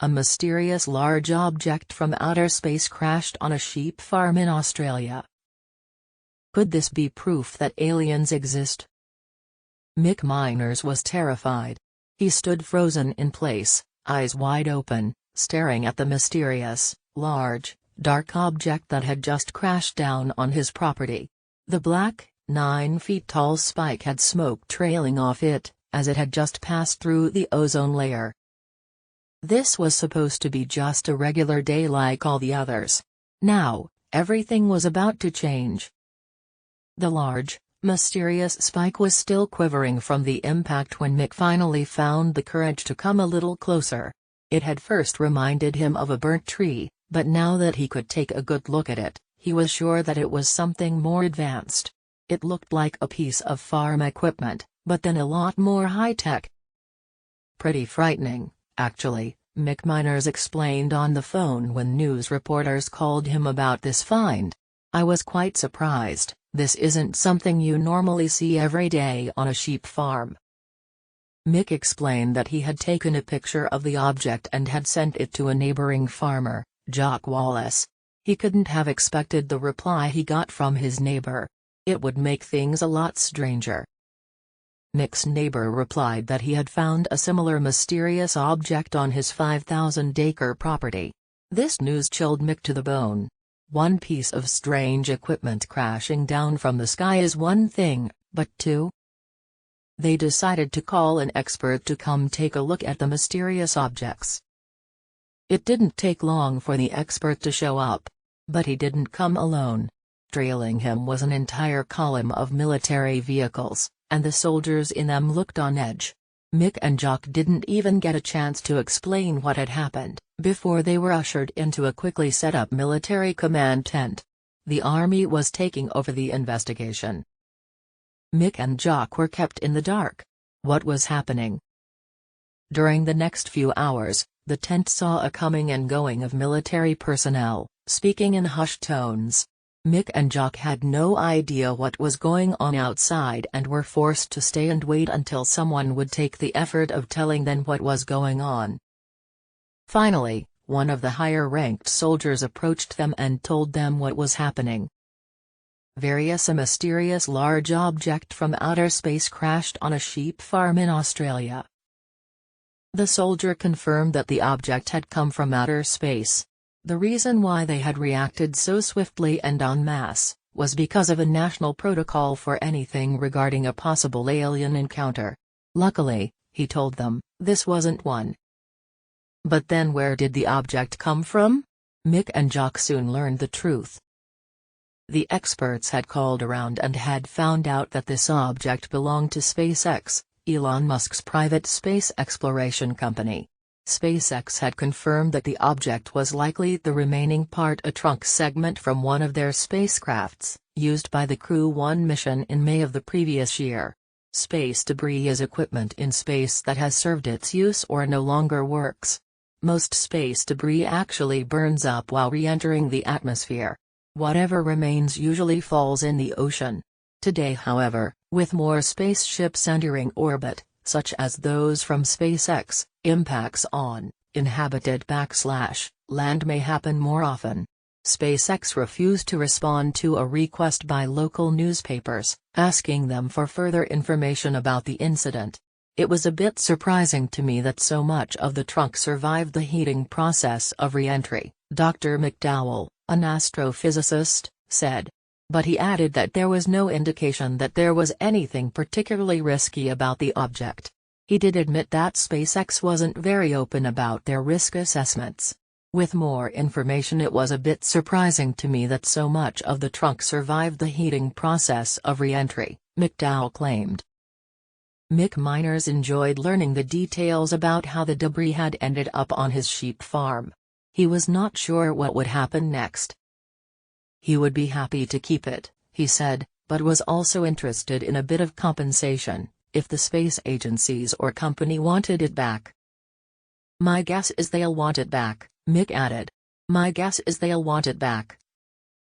A mysterious large object from outer space crashed on a sheep farm in Australia. Could this be proof that aliens exist? Mick Miners was terrified. He stood frozen in place, eyes wide open, staring at the mysterious, large, dark object that had just crashed down on his property. The black, 9-feet-tall spike had smoke trailing off it, as it had just passed through the ozone layer. This was supposed to be just a regular day like all the others. Now, everything was about to change. The large, mysterious spike was still quivering from the impact when Mick finally found the courage to come a little closer. It had first reminded him of a burnt tree, but now that he could take a good look at it, he was sure that it was something more advanced. It looked like a piece of farm equipment, but then a lot more high-tech. Pretty frightening, actually, Mick Miners explained on the phone when news reporters called him about this find. I was quite surprised. This isn't something you normally see every day on a sheep farm. Mick explained that he had taken a picture of the object and had sent it to a neighboring farmer, Jock Wallace. He couldn't have expected the reply he got from his neighbor. It would make things a lot stranger. Mick's neighbor replied that he had found a similar mysterious object on his 5,000-acre property. This news chilled Mick to the bone. One piece of strange equipment crashing down from the sky is one thing, but two? They decided to call an expert to come take a look at the mysterious objects. It didn't take long for the expert to show up. But he didn't come alone. Trailing him was an entire column of military vehicles, and the soldiers in them looked on edge. Mick and Jock didn't even get a chance to explain what had happened, before they were ushered into a quickly set-up military command tent. The army was taking over the investigation. Mick and Jock were kept in the dark. What was happening? During the next few hours, the tent saw a coming and going of military personnel, speaking in hushed tones. Mick and Jock had no idea what was going on outside and were forced to stay and wait until someone would take the effort of telling them what was going on. Finally, one of the higher-ranked soldiers approached them and told them what was happening. A mysterious large object from outer space crashed on a sheep farm in Australia. The soldier confirmed that the object had come from outer space. The reason why they had reacted so swiftly and en masse was because of a national protocol for anything regarding a possible alien encounter. Luckily, he told them, this wasn't one. But then where did the object come from? Mick and Jock soon learned the truth. The experts had called around and had found out that this object belonged to SpaceX, Elon Musk's private space exploration company. SpaceX had confirmed that the object was likely the remaining part, a trunk segment from one of their spacecrafts, used by the Crew 1 mission in May of the previous year. Space debris is equipment in space that has served its use or no longer works. Most space debris actually burns up while re-entering the atmosphere. Whatever remains usually falls in the ocean. Today, however, with more spaceships entering orbit, such as those from SpaceX, impacts on inhabited land may happen more often. SpaceX refused to respond to a request by local newspapers, asking them for further information about the incident. It was a bit surprising to me that so much of the trunk survived the heating process of re-entry, Dr. McDowell, an astrophysicist, said. But he added that there was no indication that there was anything particularly risky about the object. He did admit that SpaceX wasn't very open about their risk assessments. With more information, it was a bit surprising to me that so much of the trunk survived the heating process of re-entry, McDowell claimed. Mick Miners enjoyed learning the details about how the debris had ended up on his sheep farm. He was not sure what would happen next. He would be happy to keep it, he said, but was also interested in a bit of compensation, if the space agencies or company wanted it back. My guess is they'll want it back, Mick added. My guess is they'll want it back.